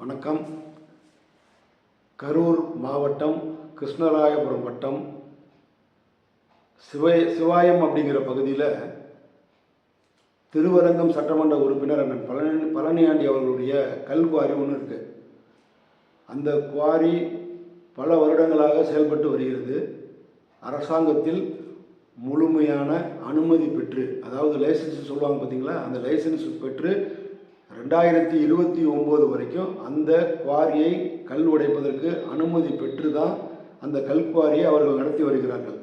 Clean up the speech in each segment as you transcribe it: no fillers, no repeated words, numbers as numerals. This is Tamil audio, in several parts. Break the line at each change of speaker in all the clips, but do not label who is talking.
வணக்கம். கரூர் மாவட்டம் கிருஷ்ணராயபுரம் வட்டம் சிவாயம் அப்படிங்கிற பகுதியில் திருவரங்கம் சட்டமன்ற உறுப்பினர் அண்ணன் பழனியாண்டி அவர்களுடைய கல் குவாரி ஒன்று இருக்குது. அந்த குவாரி பல வருடங்களாக செயல்பட்டு வருகிறது. அரசாங்கத்தில் முழுமையான அனுமதி பெற்று, அதாவது லைசன்ஸ் சொல்லுவாங்க பார்த்தீங்களா, அந்த லைசன்ஸ் பெற்று 2029 வரைக்கும் அந்த குவாரியை கல் உடைப்பதற்கு அனுமதி பெற்று தான் அந்த கல் குவாரியை அவர்கள் நடத்தி வருகிறார்கள்.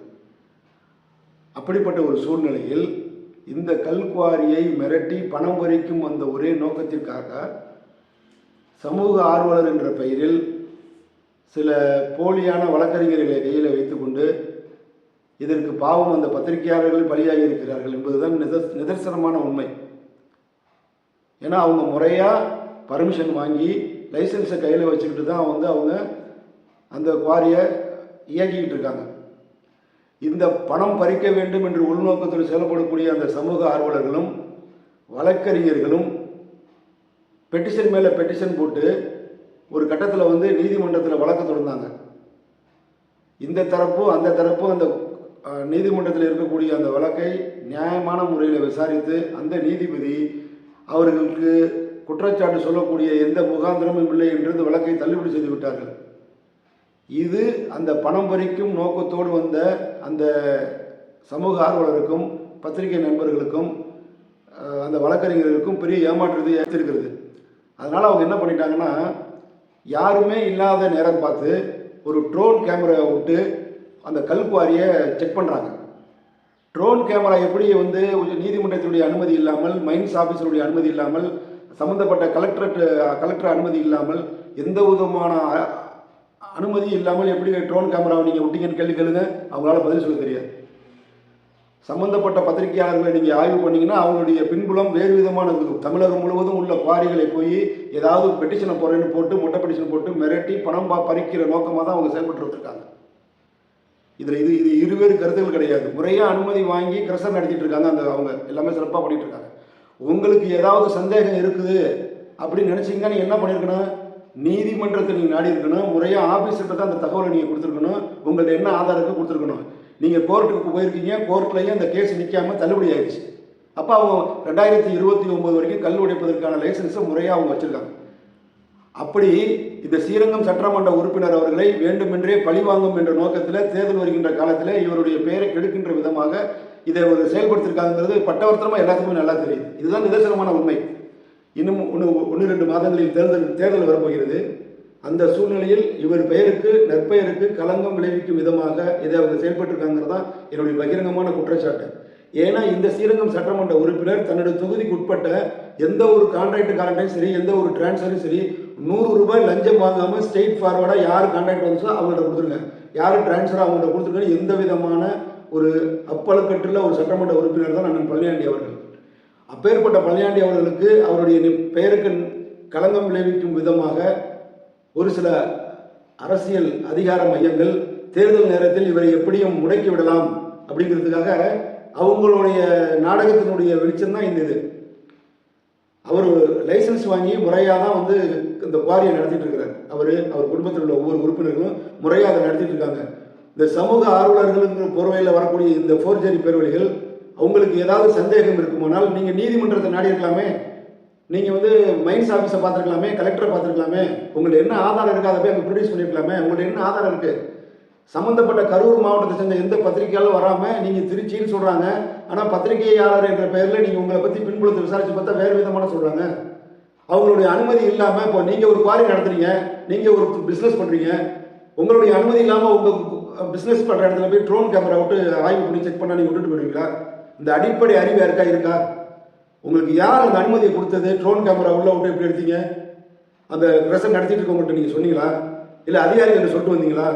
அப்படிப்பட்ட ஒரு சூழ்நிலையில் இந்த கல் குவாரியை மிரட்டி பணம் பறிக்கும் அந்த ஒரே நோக்கத்திற்காக சமூக ஆர்வலர் என்ற பெயரில் சில போலியான வழக்கறிஞர்களை கையில் வைத்துக்கொண்டு இதற்கு பாவம் அந்த பத்திரிகையாளர்கள் பலியாகி இருக்கிறார்கள் என்பதுதான் நிதர்சனமான உண்மை. ஏன்னா அவங்க முறையாக பர்மிஷன் வாங்கி லைசன்ஸை கையில் வச்சுக்கிட்டு தான் அவங்க அந்த குவாரியை இயக்கிக்கிட்டு இருக்காங்க. இந்த பணம் பறிக்க வேண்டும் என்று உள்நோக்கத்தில் செயல்படக்கூடிய அந்த சமூக ஆர்வலர்களும் வழக்கறிஞர்களும் பெட்டிஷன் மேலே பெட்டிஷன் போட்டு ஒரு கட்டத்தில் நீதிமன்றத்தில் வழக்கு தொடர்ந்தாங்க. இந்த தரப்பும் அந்த தரப்பும் அந்த நீதிமன்றத்தில் இருக்கக்கூடிய அந்த வழக்கை நியாயமான முறையில் விசாரித்து அந்த நீதிபதி அவர்களுக்கு குற்றச்சாட்டு சொல்லக்கூடிய எந்த முகாந்திரமும் இல்லை என்று இந்த வழக்கை தள்ளுபடி செய்து விட்டார்கள். இது அந்த பணம் பறிக்கும் நோக்கத்தோடு வந்த அந்த சமூக ஆர்வலருக்கும் பத்திரிகை நண்பர்களுக்கும் அந்த வழக்கறிஞர்களுக்கும் பெரிய ஏமாற்றத்தை ஏற்றிருக்கிறது. அதனால் அவங்க என்ன பண்ணிட்டாங்கன்னா, யாருமே இல்லாத நேரம் பார்த்து ஒரு ட்ரோன் கேமரா விட்டு அந்த கல் குவாரியை செக் பண்ணுறாங்க. ட்ரோன் கேமரா எப்படி நீதிமன்றத்தினுடைய அனுமதி இல்லாமல், மைன்ஸ் ஆஃபீஸருடைய அனுமதி இல்லாமல், சம்மந்தப்பட்ட கலெக்டர் அனுமதி இல்லாமல், எந்த விதமான அனுமதி இல்லாமல் எப்படி ட்ரோன் கேமராவை நீங்கள் விட்டீங்கன்னு கேளுங்க, அவங்களால பதில் சொல்ல தெரியாது. சம்பந்தப்பட்ட பத்திரிகையாளர்களை நீங்கள் ஆய்வு பண்ணிங்கன்னா அவங்களுடைய பின்புலம் வேறு விதமான இருக்கும். தமிழகம் முழுவதும் உள்ள குவாரிகளை போய் ஏதாவது பெட்டிஷனை போடுறேன்னு போட்டு மொட்டை பெட்டிஷன் போட்டு மிரட்டி பணம் பறிக்கிற நோக்கமாக தான் அவங்க செயல்பட்டு வந்திருக்காங்க. இதில் இது இருவேறு கருத்துக்கள் கிடையாது. முறையாக அனுமதி வாங்கி கிரசர் நடத்திட்டு இருக்காங்க. அவங்க எல்லாமே சிறப்பாக பண்ணிட்டு இருக்காங்க. உங்களுக்கு ஏதாவது சந்தேகம் இருக்குது அப்படின்னு நினச்சிங்கன்னா நீங்கள் என்ன பண்ணியிருக்கணும், நீதிமன்றத்தை நீங்கள் நாடி இருக்கணும். முறையாக ஆஃபீஸர்கிட்ட தான் அந்த தகவலை நீங்கள் கொடுத்துருக்கணும். உங்கள்ட்ட என்ன ஆதாரத்தை கொடுத்துருக்கணும். நீங்கள் கோர்ட்டுக்கு போயிருக்கீங்க, கோர்ட்லேயும் அந்த கேஸ் நிற்காமல் தள்ளுபடி ஆயிடுச்சு. அப்போ அவங்க 2029 வரைக்கும் கல் உடைப்பதற்கான லைசன்ஸை முறையாக அவங்க வச்சுருக்காங்க. அப்படி இந்த ஸ்ரீரங்கம் சட்டமன்ற உறுப்பினர் அவர்களை வேண்டுமென்றே பழிவாங்கும் என்ற நோக்கத்தில் தேர்தல் வருகின்ற காலத்தில் இவருடைய பெயரை கெடுக்கின்ற விதமாக இதை ஒரு செயல்படுத்தியிருக்காங்கிறது பட்டவர்த்தனமாக எல்லாத்துக்குமே நல்லா தெரியுது. இதுதான் நிதர்சனமான உண்மை. இன்னும் 1-2 மாதங்களில் தேர்தல் வரப்போகிறது. அந்த சூழ்நிலையில் இவர் பெயருக்கு நற்பெயருக்கு களங்கம் விளைவிக்கும் விதமாக இதை அவங்க செயல்பட்டிருக்காங்கிறது தான் என்னுடைய பகிரங்கமான குற்றச்சாட்டு. ஏன்னா இந்த ஸ்ரீரங்கம் சட்டமன்ற உறுப்பினர் தன்னுடைய தொகுதிக்கு உட்பட்ட எந்த ஒரு கான்ட்ராக்டுக்காரன்டையும் சரி, எந்த ஒரு டிரான்ஸ்ஃபரும் சரி, 100 ரூபாய் லஞ்சம் வாங்காமல் ஸ்ட்ரெயிட் ஃபார்வர்டாக யார் கான்ட்ராக்ட் வந்துச்சோ அவங்கள்ட்ட கொடுத்துருங்க, யார் டிரான்ஸ்ஃபர் அவங்கள்ட்ட கொடுத்துருங்க. எந்த விதமான ஒரு அப்பழுக்கற்றுள்ள ஒரு சட்டமன்ற உறுப்பினர் தான் அண்ணன் பழனியாண்டி அவர்கள். அப்பேற்பட்ட பழனியாண்டி அவர்களுக்கு அவருடைய பெயருக்கு களங்கம் விளைவிக்கும் விதமாக ஒரு சில அரசியல் அதிகார மையங்கள் தேர்தல் நேரத்தில் இவரை எப்படியும் முடக்கி விடலாம் அப்படிங்கிறதுக்காக அவங்களுடைய நாடகத்தினுடைய வெளிச்சம் தான் இந்த இது. அவர் லைசன்ஸ் வாங்கி முறையாக தான் இந்த குவாரியை நடத்திட்டு இருக்கிறார். அவர் குடும்பத்தில் உள்ள ஒவ்வொரு உறுப்பினர்களும் முறையாக அதை நடத்திட்டு இருக்காங்க. இந்த சமூக ஆர்வலர்களுங்கிற போர்வையில் வரக்கூடிய இந்த ஃபோர்ஜரி பேர்வழிகள் அவங்களுக்கு ஏதாவது சந்தேகம் இருக்குமானால் நீங்கள் நீதிமன்றத்தை நாடி இருக்கலாமே, நீங்கள் மைன்ஸ் ஆஃபீஸை பார்த்துருக்கலாமே, கலெக்டரை பார்த்துருக்கலாமே, உங்களுக்கு என்ன ஆதாரம் இருக்குது அதை போய் அங்கே ப்ரொடியூஸ் பண்ணியிருக்கலாமே. உங்களுக்கு என்ன ஆதாரம் இருக்குது? சம்மந்தப்பட்ட கரூர் மாவட்டத்தை சேர்ந்த எந்த பத்திரிகையாலும் வராமல் நீங்கள் திருச்சின்னு சொல்கிறாங்க. ஆனால் பத்திரிகையாளர் என்ற பெயரில் நீங்கள் உங்களை பற்றி பின்புலத்தை விசாரித்து பார்த்தா வேறு விதமான சொல்கிறாங்க. அவங்களுடைய அனுமதி இல்லாமல் இப்போ நீங்கள் ஒரு குவாரி நடத்துறீங்க, நீங்கள் ஒரு பிஸ்னஸ் பண்ணுறீங்க, உங்களுடைய அனுமதி இல்லாமல் உங்கள் பிஸ்னஸ் பண்ணுற இடத்துல போய் ட்ரோன் கேமரா விட்டு ஆய்வு பண்ணி செக் பண்ணால் நீங்கள் விட்டுட்டு போயிடுவீங்களா? இந்த அடிப்படை அறிவு இருக்கா? உங்களுக்கு யார் அந்த அனுமதியை கொடுத்தது? ட்ரோன் கேமரா உள்ள விட்டு எப்படி எடுத்தீங்க? அந்த கிரசர் நடத்திட்டு இருக்கவங்கள்ட்ட நீங்கள் சொன்னீங்களா? இல்லை அதிகாரிகள் சொல்லிட்டு வந்தீங்களா?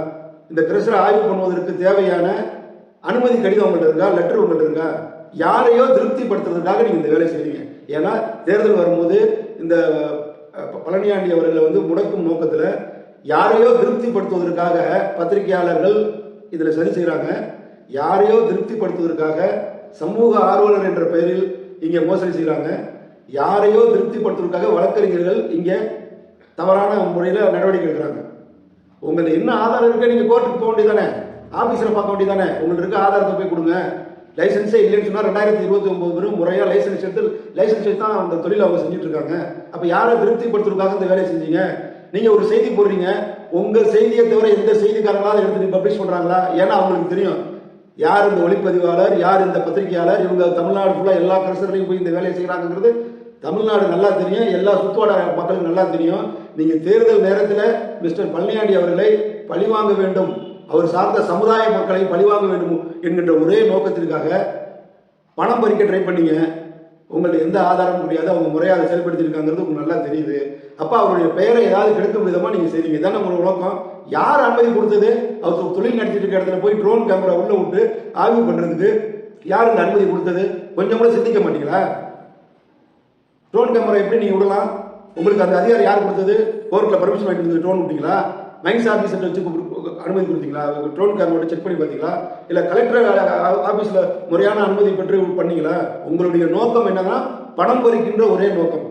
இந்த கிரசரை ஆய்வு பண்ணுவதற்கு தேவையான அனுமதி கடிதம் உங்கள்கிட்ட இருக்கா? லெட்டர் உங்கள்கிட்ட இருக்கா? யாரையோ திருப்திப்படுத்துறதுக்காக நீங்கள் இந்த வேலை செய்றீங்க. ஏன்னா தேர்தல் வரும்போது இந்த பழனியாண்டி அவர்களை முடக்கும் நோக்கத்தில் யாரையோ திருப்திப்படுத்துவதற்காக பத்திரிகையாளர்கள் இதில் சரி செய்கிறாங்க. யாரையோ திருப்திப்படுத்துவதற்காக சமூக ஆர்வலர் என்ற பெயரில் இங்கே மோசடி செய்கிறாங்க. யாரையோ திருப்திப்படுத்துவதற்காக வழக்கறிஞர்கள் இங்கே தவறான முறையில் நடவடிக்கை எடுக்கிறாங்க. உங்களுக்கு என்ன ஆதாரம் இருக்கு, நீங்கள் கோர்ட்டுக்கு போக வேண்டியதானே, ஆஃபீஸில் பார்க்க வேண்டியதானே, உங்களுக்கு இருக்க ஆதாரத்தை போய் கொடுங்க. லைசன்ஸே இல்லைன்னு சொன்னால் 2029 வரும் முறையாக லைசன்ஸ் எடுத்து தான் அந்த தொழில் அவங்க செஞ்சுட்டு இருக்காங்க. அப்போ யாரை திருப்திப்படுத்துறதுக்காக இந்த வேலையை செஞ்சீங்க? நீங்கள் ஒரு செய்தி போடுறீங்க, உங்கள் செய்தியை தவிர எந்த செய்திக்காரங்களாவது எடுத்து பப்ளிஷ் பண்ணுறாங்களா? ஏன்னா அவங்களுக்கு தெரியும் யார் இந்த ஒளிப்பதிவாளர், யார் இந்த பத்திரிகையாளர். இவங்க தமிழ்நாடு ஃபுல்லாக எல்லா கல்ச்சர்லையும் போய் இந்த வேலையை செய்கிறாங்கிறது தமிழ்நாடு நல்லா தெரியும், எல்லா சுற்றுவாட மக்களுக்கு நல்லா தெரியும். நீங்கள் தேர்தல் நேரத்தில் மிஸ்டர் பழனியாண்டி அவர்களை பழிவாங்க வேண்டும், அவர் சார்ந்த சமுதாய மக்களை பழிவாங்க வேண்டும் என்கின்ற ஒரே நோக்கத்திற்காக பணம் பறிக்க ட்ரை பண்ணீங்க. உங்களுக்கு எந்த ஆதாரமும் முடியாது, அவங்க முறையாக அதை செயல்படுத்தியிருக்காங்கிறது உங்களுக்கு நல்லா தெரியுது. அப்போ அவருடைய பெயரை ஏதாவது கெடுக்கும் விதமாக நீங்கள் செய்றீங்க. இதான உங்களோட நோக்கம். யார் அனுமதி கொடுத்தது? அவர் தொழில் நடத்திட்டு இருக்க இடத்துல போய் ட்ரோன் கேமரா உள்ள விட்டு ஆய்வு பண்ணுறதுக்கு யார் இந்த அனுமதி கொடுத்தது? கொஞ்சம் கூட சிந்திக்க மாட்டீங்களா? ட்ரோன் கேமரா எப்படி நீங்கள் விடலாம்? உங்களுக்கு அந்த அதிகாரம் யார் கொடுத்தது? கோர்ட்டில் பர்மிஷன் வாங்கிட்டு ட்ரோன் விட்டீங்களா? மைன்ஸ் ஆஃபீஸில் வச்சு அனுமதி கொடுத்தீங்களா? ட்ரோன் கேமரா செக் பண்ணி பார்த்தீங்களா? இல்லை கலெக்டர் ஆஃபீஸில் முறையான அனுமதி பெற்று பண்ணீங்களா? உங்களுடைய நோக்கம் என்னன்னா பணம் பறிக்கின்ற ஒரே நோக்கம்.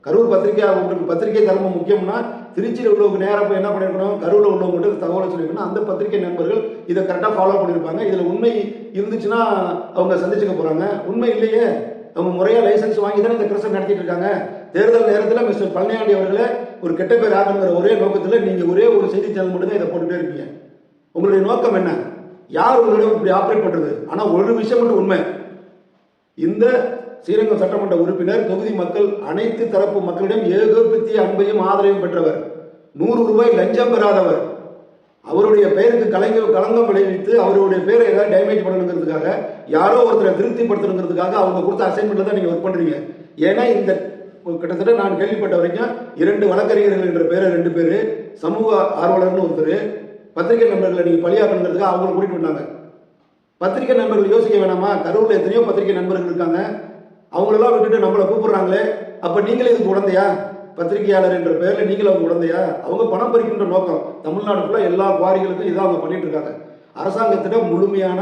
கரூர் பத்திரிகை, உங்களுக்கு பத்திரிகை தர்மம் முக்கியம்னா திருச்சியில் உள்ளவங்க நேராக போய் என்ன பண்ணிருக்கணும், கரூரில் உள்ளவங்கள்ட்ட தகவலை சொல்லியிருக்கணும். அந்த பத்திரிகை நண்பர்கள் இதை கரெக்டாக ஃபாலோ பண்ணியிருப்பாங்க. இதில் உண்மை இருந்துச்சுன்னா அவங்க சந்திச்சுக்க போகிறாங்க. உண்மை இல்லையே, அவங்க முறையாக லைசன்ஸ் வாங்கி தானே இந்த கிரசன் நடத்திட்டு இருக்காங்க. தேர்தல் நேரத்தில் மிஸ்டர் பழனியாண்டி அவர்களை ஒரு கெட்ட பேர் ஆகணுங்கிற ஒரே நோக்கத்தில் நீங்கள் ஒரே ஒரு செய்தி சேனல் மட்டும் தான் இதை போட்டுகிட்டே இருக்கீங்க. உங்களுடைய நோக்கம் என்ன? யார் உங்களிடம் இப்படி ஆப்ரேட் பண்ணுறது? ஆனால் ஒரு விஷயம் மட்டும் உண்மை, இந்த ஸ்ரீரங்கம் சட்டமன்ற உறுப்பினர் தொகுதி மக்கள் அனைத்து தரப்பு மக்களிடம் ஏகோபித்திய அன்பையும் ஆதரவையும் பெற்றவர், 100 ரூபாய் லஞ்சம் பெறாதவர். அவருடைய பெயருக்கு களங்கம் விளைவித்து அவருடைய பேரை ஏதாவது டேமேஜ் பண்ணணுங்கிறதுக்காக, யாரோ ஒருத்தரை திருப்திப்படுத்தணுங்கிறதுக்காக அவங்க கொடுத்த அசைன்மெண்ட்ல தான் நீங்க ஒர்க் பண்றீங்க. ஏன்னா இந்த கிட்டத்தட்ட நான் கேள்விப்பட்ட வரைக்கும் 2 வழக்கறிஞர்கள் என்ற பேரை 2 பேரு, சமூக ஆர்வலர்னு ஒருத்தர், பத்திரிகை நண்பர்களை நீங்க பலியாக்கணுங்கிறதுக்காக அவங்களை கூட்டிட்டு வந்தாங்க. பத்திரிகை நண்பர்கள் யோசிக்க வேணாமா? கரூர்ல எத்தனையோ பத்திரிகை நண்பர்கள் இருக்காங்க, அவங்களெல்லாம் விட்டுட்டு நம்மளை கூப்பிடுறாங்களே, அப்ப நீங்களே இதுக்கு உடந்தையா? பத்திரிகையாளர் என்ற பெயர்ல நீங்களும் அவங்க உடந்தையா? அவங்க பணம் பறிக்கின்ற நோக்கம். தமிழ்நாடு ஃபுல்லா எல்லா குவாரிகளுக்கும் இதான் அவங்க பண்ணிட்டு இருக்காங்க. அரசாங்கத்திடம் முழுமையான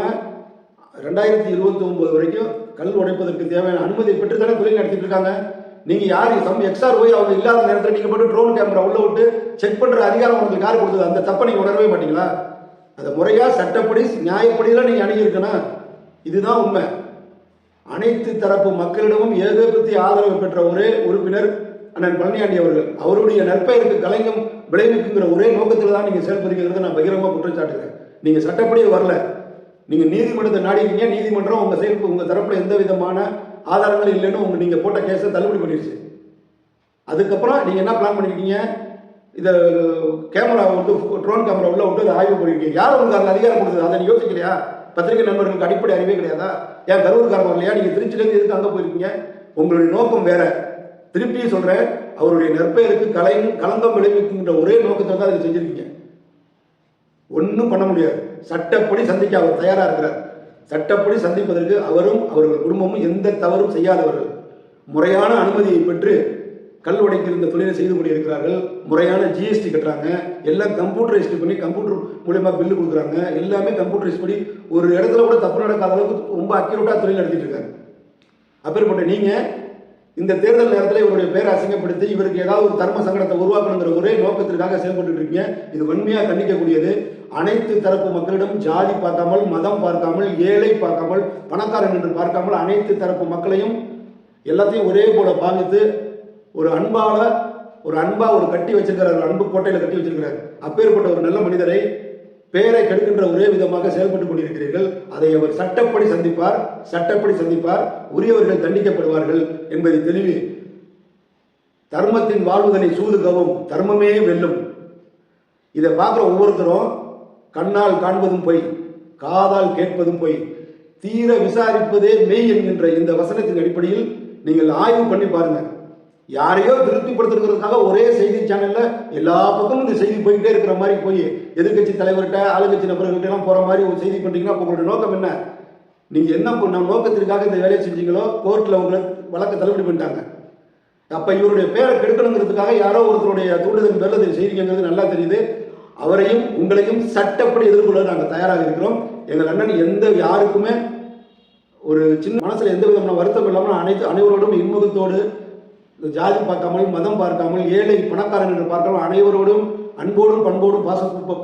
2029 வரைக்கும் கல் உடைப்பதற்கு தேவையான அனுமதி பெற்று தானே தொழில் நடத்திட்டு இருக்காங்க. நீங்க யாரு எக்ஸ்ட்ரா போய் அவங்க இல்லாத நேரத்தில் நீங்க மட்டும் ட்ரோன் கேமரா உள்ள விட்டு செக் பண்ற அதிகாரம் உங்களுக்கு யாரு கொடுத்தது? அந்த தப்பை நீங்க உணரவே மாட்டீங்களா? அந்த முறையா சட்டப்படி நியாயப்படியெல்லாம் நீங்க அணுகியிருக்கணும். இதுதான் உண்மை. அனைத்து தரப்பு மக்களிடமும் ஏகோபித்திய ஆதரவு பெற்ற ஒரே உறுப்பினர் அண்ணன் பழனியாண்டி அவர்கள். அவருடைய நற்பெயருக்கு கலைஞம் விளைவிக்குங்கிற ஒரே நோக்கத்தில் தான் நீங்க செயல்படுகிறத நான் பகிரங்கமாக குற்றம் சாட்டுகிறேன். நீங்க சட்டப்படியே வரல, நீங்க நீதிமன்றத்தை நாடிக்கீங்க. நீதிமன்றம் உங்க தரப்புல எந்த விதமான ஆதாரங்கள் இல்லைன்னு நீங்க போட்ட கேஸை தள்ளுபடி பண்ணிடுச்சு. அதுக்கப்புறம் நீங்க என்ன பிளான் பண்ணிருக்கீங்க? இதை கேமரா வந்து ட்ரோன் கேமரா உள்ள விட்டு அதை ஆய்வு பண்ணிருக்கீங்க. யார் உங்களுக்கு அந்த அதிகாரம் கொடுத்தது? அதை நீ யோசிக்கலையா? பத்திரிகை நண்பர்களுக்கு அடிப்படை அறிவே கிடையாதா? ஏன் கரூர்காரங்க இல்லையா? நீங்க திருச்சியிலேருந்து எதுக்கு அங்கே போயிருக்கீங்க? உங்களுடைய நோக்கம் வேற. திருப்பி சொல்றேன், அவருடைய நற்பெயருக்கு களங்கம் விளைவிக்கின்ற ஒரே நோக்கத்தை தான் அதை செஞ்சிருக்கீங்க. ஒன்றும் பண்ண முடியாது. சட்டப்படி சந்திக்க அவர் தயாரா இருக்கிறார். சட்டப்படி சந்திப்பதற்கு அவரும் அவர்கள் குடும்பமும் எந்த தவறும் செய்யாதவர்கள். முறையான அனுமதியை பெற்று கல் உடைக்கிற தொழிலை செய்து கொண்டிருக்கிறார்கள். முறையான ஜிஎஸ்டி கட்டுறாங்க, எல்லாம் கம்ப்யூட்டரைஸ்ட் பண்ணி கம்ப்யூட்டர் மூலமா பில்லு கொடுக்குறாங்க. எல்லாமே கம்ப்யூட்டரைஸ் பண்ணி ஒரு இடத்துல கூட தப்பு நடக்காத அளவுக்கு ரொம்ப அக்யூரேட்டா தொழில் நடத்திட்டு இருக்காங்க. அப்பேற்பட்ட நீங்க இந்த தேர்தல் நேரத்தில் இவருடைய பேரை அசிங்கப்படுத்தி இவருக்கு ஏதாவது ஒரு தர்ம சங்கடத்தை உருவாக்கணுங்கிற ஒரே நோக்கத்திற்காக செயல்பட்டு இருக்கீங்க. இது வன்மையா கண்டிக்கக்கூடியது. அனைத்து தரப்பு மக்களிடம் ஜாதி பார்க்காமல், மதம் பார்க்காமல், ஏழை பார்க்காமல், பணக்காரன் என்று பார்க்காமல் அனைத்து தரப்பு மக்களையும் எல்லாத்தையும் ஒரே போல பாவித்து ஒரு அன்பா ஒரு கட்டி வச்சிருக்கிறார், அன்பு கோட்டையில கட்டி வச்சிருக்கிறார். அப்பேற்பட்ட ஒரு நல்ல மனிதரை பேரை கெடுக்கின்ற ஒரே விதமாக செயல்பட்டுக் கொண்டிருக்கிறீர்கள். அதை அவர் சட்டப்படி சந்திப்பார். உரியவர்கள் தண்டிக்கப்படுவார்கள் என்பதை தெளிவு. தர்மத்தின் வாழ்வுதனை சூதுகவும் தர்மமே வெல்லும். இதை பார்க்கிற ஒவ்வொருத்தரும் கண்ணால் காண்பதும் பொய், காதால் கேட்பதும் பொய், தீர விசாரிப்பதே மெய் என்கின்ற இந்த வசனத்தின் அடிப்படையில் நீங்கள் ஆய்வு பண்ணி பாருங்க. யாரையோ திருப்திப்படுத்துறதுக்காக ஒரே செய்தி சேனல்ல எல்லா பக்கமும் இந்த செய்தி போய்கிட்டே இருக்கிற மாதிரி போய் எதிர்கட்சி தலைவர்கிட்ட ஆளுங்கட்சி நபர்கள்ட்ட எல்லாம் போற மாதிரி ஒரு செய்தி பண்றீங்கன்னா உங்களுடைய நோக்கம் என்ன? நீங்க என்ன நோக்கத்திற்காக இந்த வேலையை செஞ்சீங்களோ கோர்ட்ல உங்களை வழக்க தள்ளுபடி பண்ணிட்டாங்க. அப்ப இவருடைய பேரை கெடுக்கணுங்கிறதுக்காக யாரோ ஒருத்தருடைய தூண்டுதல் பேர்ல இதை செய்திங்கிறது நல்லா தெரியுது. அவரையும் உங்களையும் சட்டப்படி எதிர்கொள்ள நாங்கள் தயாராக இருக்கிறோம். எங்கள் அண்ணன் யாருக்குமே ஒரு சின்ன மனசுல எந்த விதமான வருத்தம் இல்லாமல் அனைவரோடும் இன்முகத்தோடு ஜாதி பார்க்காமல், மதம் பார்க்காமல், ஏழை பணக்காரன் என்று பார்க்காமல் அனைவரோடும் அன்போடும் பண்போடும்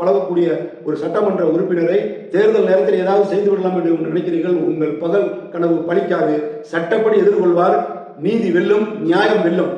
பழகக்கூடிய ஒரு சட்டமன்ற உறுப்பினரை தேர்தல் நேரத்தில் ஏதாவது செய்து விடலாம் என்று நினைக்கிறீர்கள். உங்கள் பகல் கனவு பலிக்காது. சட்டப்படி எதிர்கொள்வார். நீதி வெல்லும், நியாயம் வெல்லும்.